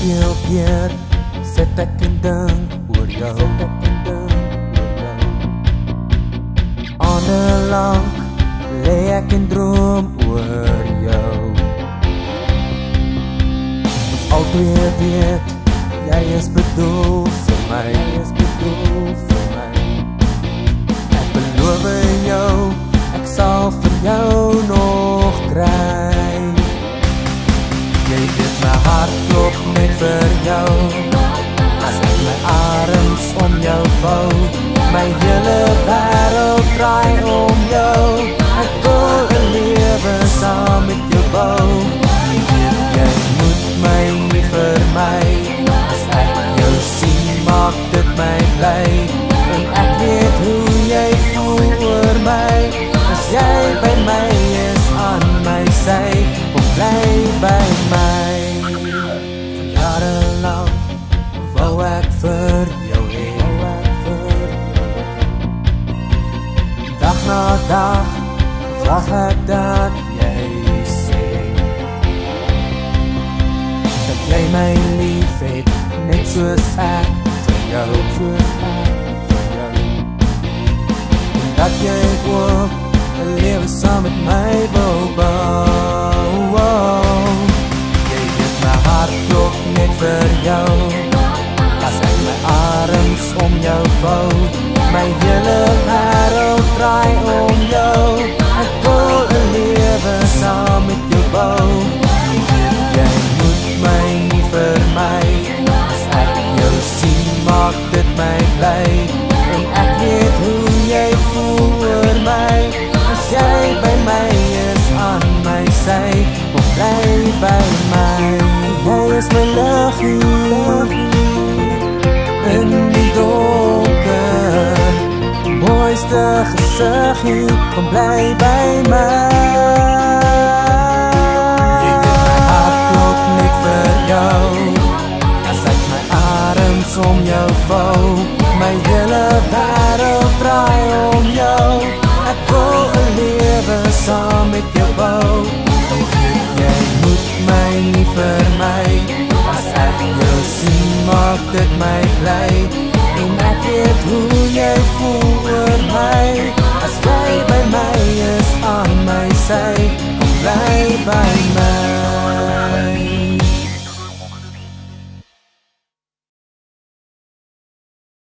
veel keer sit ek en dink oor jou. Aande lang lê ek en droom oor jou. Ons albei weet, jy is bedoel vir my, Ek beloof jou, ek sal vir jou nog kry. Jy weet my hart klop net vir jou. As ek my arms om jou vou, my hele wêreld draai om jou. Ek wil 'n lewe saam met jou bou. Jy moet my vir my. As ek jou sien, maak dit my bly. En ek weet hoe jy voel oor my. As jy by my is aan my sy, of bly by my. Jare lang wou ek vir jou hê. Dag na dag wag ek dat jy sê dat jy my lief het, net soos ek vir jou. En dat jy ook 'n lewe saam met my wil bou. Jy weet my hart klop net vir jou. As ek my arms om jou vou, my hele wêreld draai om jou. Ek wil 'n lewe saam met jou bou. Jy moet my vir my. As ek jou sien, maak dit my bly. En ek weet hoe jy voel oor my. As jy by my is aan my sy, of bly by my. Jy is my liggie in die donker, mooiste gesiggie, kom bly by my. Jy weet my hart klop net vir jou. As ek my arms om jou vou, my hele wêreld draai om jou. Ek wil 'n lewe saam met jou bou. Jy moet my vir my. As ek jou sien, maak dit my bly. En ek weet hoe jy voel oor my. As jy by my is aan my sy, kom bly by my.